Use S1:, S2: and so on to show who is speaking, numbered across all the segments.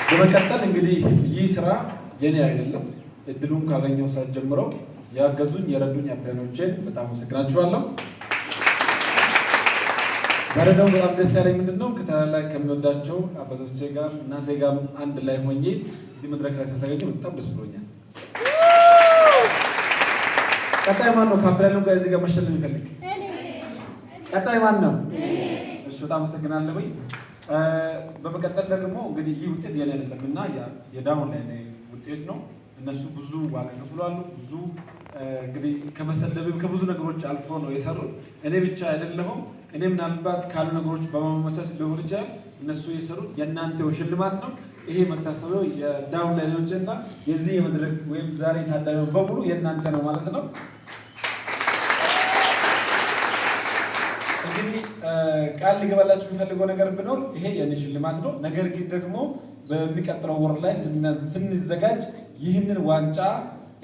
S1: በመቀጠል እንግዲህ ይህ ስራ የኔ አይደለም። እድሉን ካገኘው ሰዓት ጀምሮ ያገዙኝ የረዱኝ አባቶቼን በጣም አመሰግናቸዋለሁ። ባረዳው በጣም ደስ ያለኝ ምንድነው ከታላላቅ ከሚወዳቸው አባቶቼ ጋር እናንተ ጋር አንድ ላይ ሆኜ እዚህ መድረክ ላይ ስለተገኘሁ በጣም ደስ ብሎኛል። ቀጣይ ማን ነው ካፕላኑ ጋር እዚህ ጋር መሸለም ይፈልግ? ቀጣይ ማን ነው? እሺ በጣም አመሰግናለሁ። በመቀጠል ደግሞ እንግዲህ ይህ ውጤት የኔ አይደለምና የዳውን ላይ ውጤት ነው። እነሱ ብዙ ዋጋ ከፍለዋል። ብዙ እንግዲህ ከመሰለብም ከብዙ ነገሮች አልፎ ነው የሰሩት። እኔ ብቻ አይደለሁም። እኔ ምናልባት ካሉ ነገሮች በማመቻቸት ሊሆን ይችላል። እነሱ የሰሩት የእናንተው ሽልማት ነው። ይሄ መታሰቢያው የዳውን ላይ ልጆችና የዚህ የመድረክ ወይም ዛሬ ታዳሚው በሙሉ የእናንተ ነው ማለት ነው። እንግዲህ ቃል ልገባላችሁ የሚፈልገው ነገር ቢኖር ይሄ የኔ ሽልማት ነው። ነገር ግን ደግሞ በሚቀጥለው ወር ላይ ስንዘጋጅ ይህንን ዋንጫ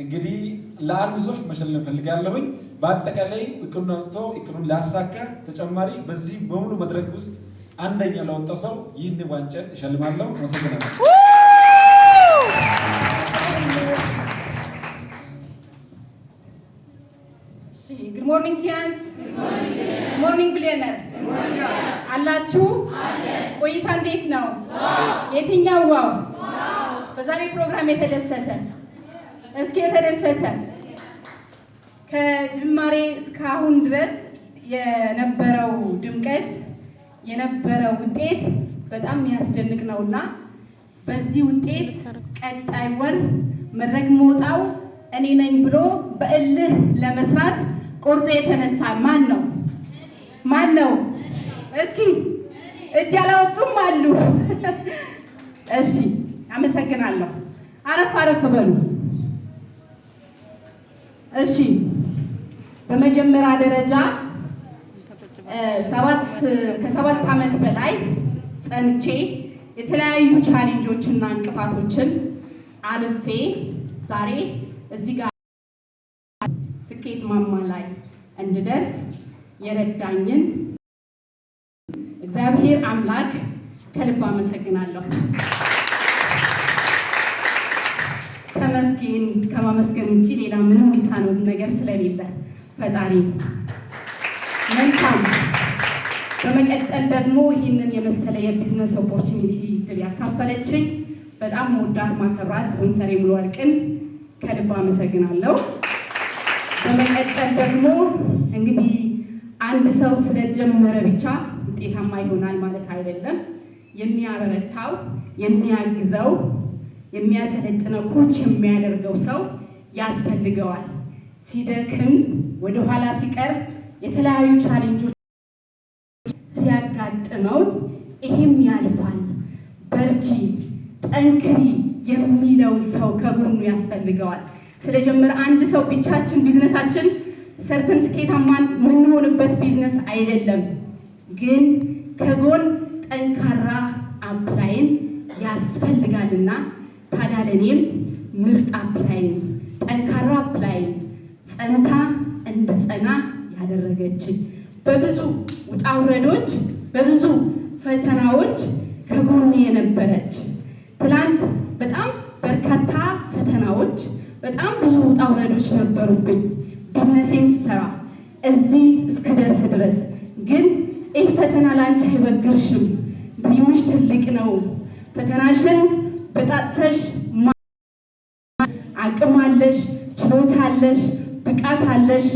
S1: እንግዲህ ለአንድ ሰው መሸለም ፈልጋለሁኝ። በአጠቃላይ እቅዱን አውጥቶ እቅዱን ላሳካ ተጨማሪ በዚህ በሙሉ መድረክ ውስጥ አንደኛ ለወጣ ሰው ይህንን ዋንጫ እሸልማለሁ። አመሰግናለሁ።
S2: Good morning Tians. Good morning Billionaire. አላችሁ? ቆይታ እንዴት ነው? የትኛው ዋው? በዛሬ ፕሮግራም የተደሰተ እስኪ የተደሰተ ከጅማሬ እስካሁን ድረስ የነበረው ድምቀት የነበረው ውጤት በጣም የሚያስደንቅ ነውና በዚህ ውጤት ቀጣይ ወር መድረክ መውጣው እኔ ነኝ ብሎ በእልህ ለመስራት ቆርጦ የተነሳ ማን ነው? ማን ነው? እስኪ እጅ ያላወጡም አሉ። እሺ አመሰግናለሁ። አረፍ አረፍ በሉ። እሺ በመጀመሪያ ደረጃ ከሰባት ዓመት በላይ ጸንቼ የተለያዩ ቻሌንጆችና እንቅፋቶችን አልፌ ዛሬ እዚህ ጋር ስኬት ማማ ላይ እንድደርስ የረዳኝን እግዚአብሔር አምላክ ከልብ አመሰግናለሁ። ከማመስገን ውጪ ሌላ ምንም የሚሳነው ነገር ስለሌለ ፈጣሪ መልካም። በመቀጠል ደግሞ ይህንን የመሰለ የቢዝነስ ኦፖርቹኒቲ ድል ያካፈለችኝ በጣም መወዳት ማከብራት ስፖንሰር ሙሉ ወርቅን ከልብ አመሰግናለሁ። በመቀጠል ደግሞ እንግዲህ አንድ ሰው ስለጀመረ ብቻ ውጤታማ ይሆናል ማለት አይደለም። የሚያበረታው፣ የሚያግዘው፣ የሚያሰለጥነው፣ ኮች የሚያደርገው ሰው ያስፈልገዋል። ሲደክም ወደኋላ ሲቀር የተለያዩ ቻሌንጆች ሲያጋጥመው ይሄም ያልፋል፣ በርቺ፣ ጠንክሪ የሚለው ሰው ከጎኑ ያስፈልገዋል። ስለጀመረ አንድ ሰው ብቻችን ቢዝነሳችን ሰርተን ስኬታማ የምንሆንበት ቢዝነስ አይደለም። ግን ከጎን ጠንካራ አፕላይን ያስፈልጋልና ታዲያ ለእኔም ምርጥ አፕላይን፣ ጠንካራ አፕላይን ጸንታ እንድጸና ያደረገችን በብዙ ውጣ ውረዶች በብዙ ፈተናዎች ከጎኔ የነበረች ትላንት በጣም በርካታ ፈተናዎች በጣም ብዙ ውጣ ውረዶች ነበሩብኝ ቢዝነሴን ስሰራ እዚህ እስከደርስ ድረስ። ግን ይህ ፈተና ላንቺ አይበግርሽም፣ ድሪምሽ ትልቅ ነው፣ ፈተናሽን በጣጥሰሽ አቅም አለሽ፣ ችሎታ አለሽ፣ ብቃት አለሽ፣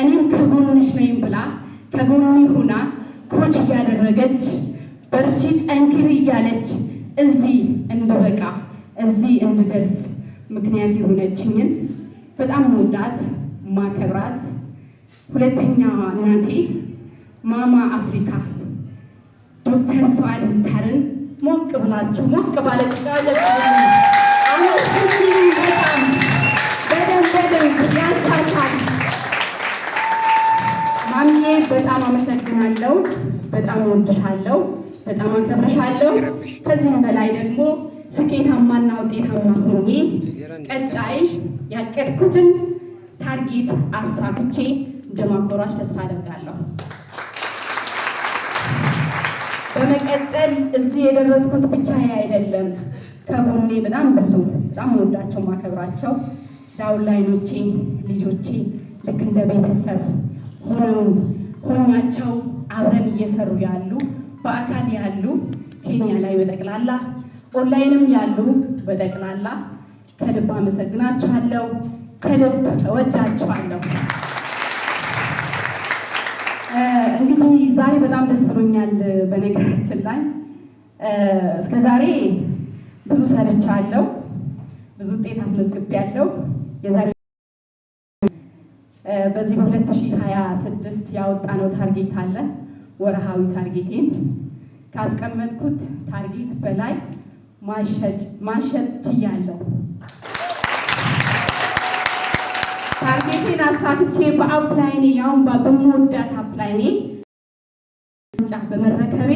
S2: እኔም ከጎንሽ ነኝ ብላ ከጎኔ ሆና ኮች እያደረገች በርቺ ጠንክሪ እያለች እዚህ እንድበቃ እዚህ እንድደርስ ምክንያት የሆነችኝን በጣም መውዳት ማከብራት ሁለተኛ እናቴ ማማ አፍሪካ ዶክተር ሰዋድ ሙክታርን ሞቅ ብላችሁ ሞቅ ባለ ጭቃለች በጣም በደንብ ያንሳታል። ማሚዬ በጣም አመሰግናለሁ። በጣም ወድሻለሁ። በጣም አከብርሻለሁ። ከዚህም በላይ ደግሞ ስኬታማና ውጤታማ ሆኜ ቀጣይ ያቀድኩትን ታርጌት አሳክቼ እንደማኮራሽ ተስፋ አደርጋለሁ። በመቀጠል እዚህ የደረስኩት ብቻ አይደለም። በደንብ ከጎኔ በጣም ብዙ በጣም ወዳቸው ማከብራቸው ዳውንላይኖቼ ልጆቼ ልክ እንደ ቤተሰብ ሆኛቸው አብረን እየሰሩ ያሉ በአካል ያሉ ኬንያ ላይ በጠቅላላ ኦንላይንም ያሉ በጠቅላላ ከልብ አመሰግናችኋለሁ፣ ከልብ እወዳችኋለሁ። እንግዲህ ዛሬ በጣም ደስ ብሎኛል። በነገራችን ላይ እስከ ዛሬ ብዙ ሰርቻለሁ፣ ብዙ ውጤት አስመዝግቤያለሁ። የዛሬ በዚህ በ2026 ያወጣነው ታርጌት አለ። ወርሃዊ ታርጌቴን ካስቀመጥኩት ታርጌት በላይ ማሸጥ ችያለሁ። ታርጌቴን አሳክቼ በአፕላይኔ ያውን በምወዳት አፕላይኔ ዋንጫ በመረከቤ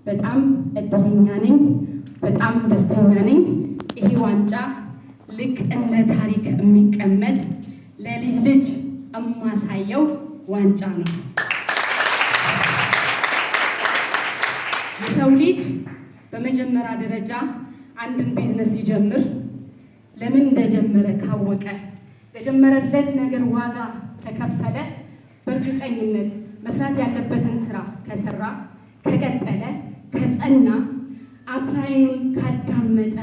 S2: በጣም እድለኛ ነኝ፣ በጣም ደስተኛ ነኝ። ይሄ ዋንጫ ልክ እንደ ታሪክ የሚቀመጥ ለልጅ ልጅ የማሳየው ዋንጫ ነው። የሰው ልጅ በመጀመሪያ ደረጃ አንድን ቢዝነስ ሲጀምር ለምን እንደጀመረ ካወቀ ለጀመረለት ነገር ዋጋ ከከፈለ በእርግጠኝነት መስራት ያለበትን ስራ ከሰራ ከቀጠለ ከጸና አፕላይኑን ካዳመጠ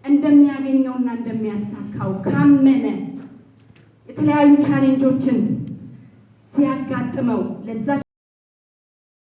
S2: እንደሚያገኘውና እንደሚያሳካው ካመነ የተለያዩ ቻሌንጆችን ሲያጋጥመው ለዛ